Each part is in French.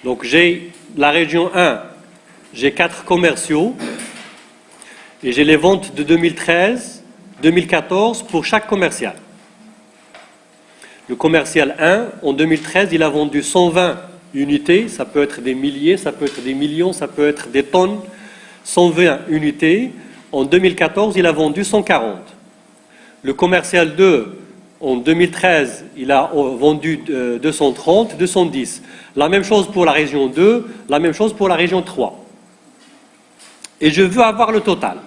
Donc j'ai la région 1, j'ai 4 commerciaux et j'ai les ventes de 2013, 2014 pour chaque commercial. Le commercial 1, en 2013, il a vendu 120 unités, ça peut être des milliers, ça peut être des millions, ça peut être des tonnes, 120 unités. En 2014, il a vendu 140. Le commercial 2, en 2013, il a vendu 230, 210. La même chose pour la région 2, la même chose pour la région 3. Et je veux avoir le total.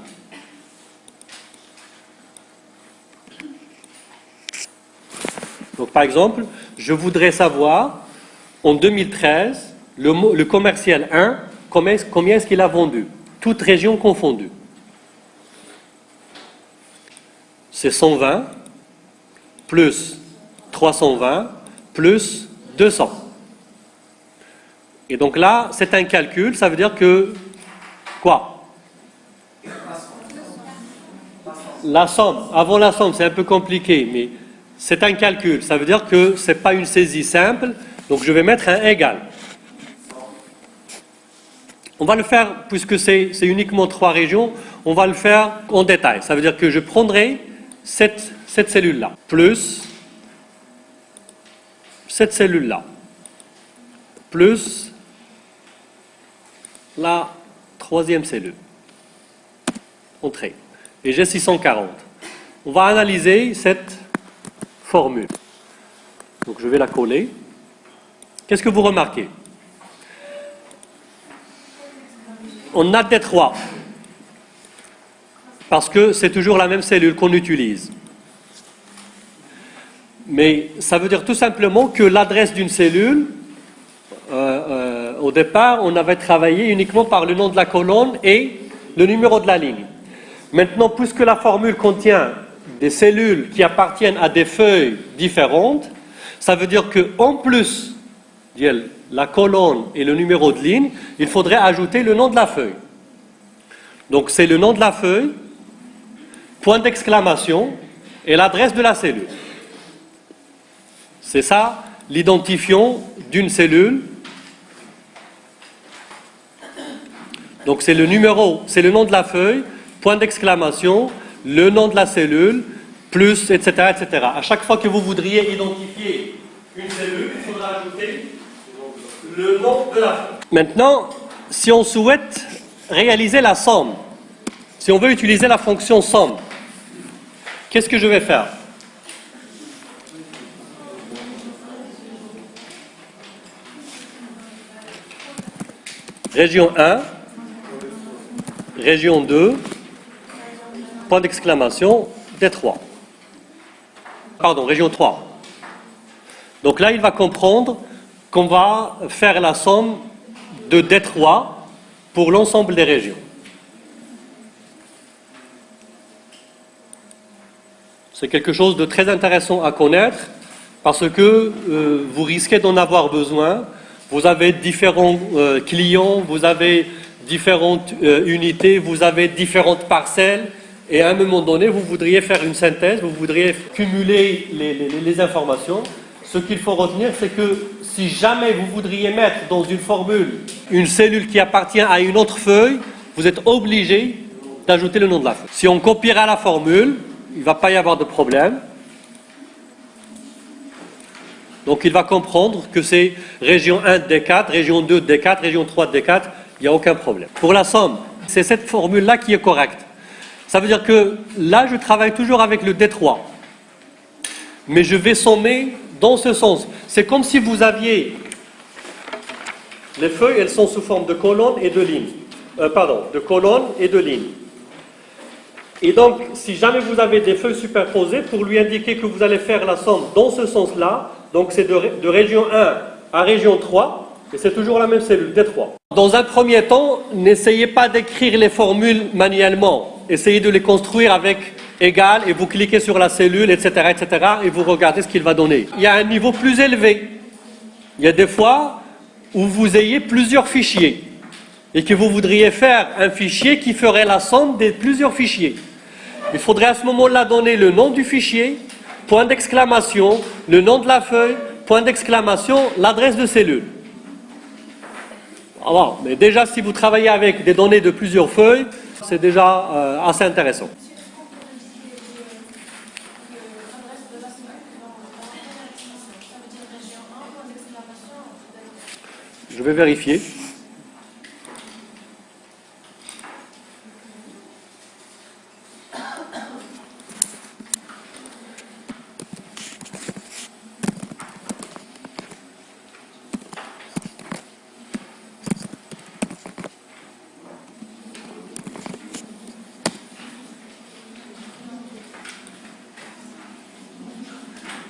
Donc, par exemple, je voudrais savoir, en 2013, le commercial 1, combien est-ce qu'il a vendu, toutes régions confondues. C'est 120, plus 320, plus 200. Et donc là, c'est un calcul, ça veut dire que, quoi? La somme, avant la somme, c'est un peu compliqué, mais c'est un calcul, ça veut dire que ce n'est pas une saisie simple, donc je vais mettre un égal. On va le faire, puisque c'est uniquement 3 régions, on va le faire en détail. Ça veut dire que je prendrai cette cellule-là, plus cette cellule-là, plus la 3e cellule. Entrée. Et j'ai 640. On va analyser cette formule. Donc je vais la coller. Qu'est-ce que vous remarquez? On a des 3. Parce que c'est toujours la même cellule qu'on utilise. Mais ça veut dire tout simplement que l'adresse d'une cellule, au départ, on avait travaillé uniquement par le nom de la colonne et le numéro de la ligne. Maintenant, puisque la formule contient des cellules qui appartiennent à des feuilles différentes, ça veut dire qu'en plus de la colonne et le numéro de ligne, il faudrait ajouter le nom de la feuille. Donc c'est le nom de la feuille, point d'exclamation et l'adresse de la cellule. C'est ça l'identifiant d'une cellule. Donc c'est le numéro, c'est le nom de la feuille, point d'exclamation, le nom de la cellule, plus, etc., etc. À chaque fois que vous voudriez identifier une cellule, il faudra ajouter le nom de la feuille. Maintenant, si on souhaite réaliser la somme, si on veut utiliser la fonction somme, qu'est-ce que je vais faire? Région 1, région 2, point d'exclamation, D3. Pardon, région 3. Donc là, il va comprendre qu'on va faire la somme de D3 pour l'ensemble des régions. C'est quelque chose de très intéressant à connaître parce que vous risquez d'en avoir besoin. Vous avez différents clients, vous avez différentes unités, vous avez différentes parcelles et à un moment donné, vous voudriez faire une synthèse, vous voudriez cumuler les informations. Ce qu'il faut retenir, c'est que si jamais vous voudriez mettre dans une formule une cellule qui appartient à une autre feuille, vous êtes obligé d'ajouter le nom de la feuille. Si on copiera la formule, il ne va pas y avoir de problème. Donc il va comprendre que c'est région 1 D4, région 2 D4, région 3 D4, il n'y a aucun problème. Pour la somme, c'est cette formule-là qui est correcte. Ça veut dire que là, je travaille toujours avec le D3. Mais je vais sommer dans ce sens. C'est comme si vous aviez... Les feuilles, elles sont sous forme de colonnes et de lignes. De colonnes et de lignes. Et donc, si jamais vous avez des feuilles superposées, pour lui indiquer que vous allez faire la somme dans ce sens-là, donc c'est de région 1 à région 3, et c'est toujours la même cellule, D3. Dans un premier temps, n'essayez pas d'écrire les formules manuellement. Essayez de les construire avec égal, et vous cliquez sur la cellule, etc., etc., et vous regardez ce qu'il va donner. Il y a un niveau plus élevé. Il y a des fois où vous ayez plusieurs fichiers, et que vous voudriez faire un fichier qui ferait la somme des plusieurs fichiers. Il faudrait à ce moment-là donner le nom du fichier, point d'exclamation, le nom de la feuille, point d'exclamation, l'adresse de cellule. Alors, mais déjà, si vous travaillez avec des données de plusieurs feuilles, c'est déjà assez intéressant. Je vais vérifier.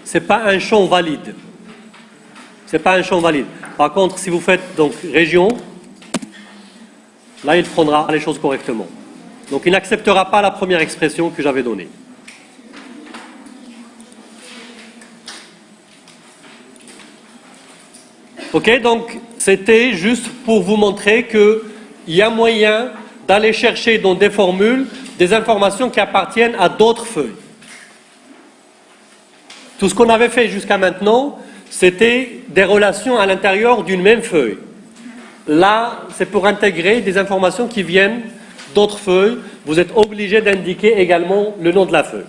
Ce n'est pas un champ valide. Ce n'est pas un champ valide. Par contre, si vous faites donc région, là, il prendra les choses correctement. Donc, il n'acceptera pas la première expression que j'avais donnée. Ok, donc c'était juste pour vous montrer qu'il y a moyen d'aller chercher dans des formules des informations qui appartiennent à d'autres feuilles. Tout ce qu'on avait fait jusqu'à maintenant, c'était des relations à l'intérieur d'une même feuille. Là, c'est pour intégrer des informations qui viennent d'autres feuilles. Vous êtes obligé d'indiquer également le nom de la feuille.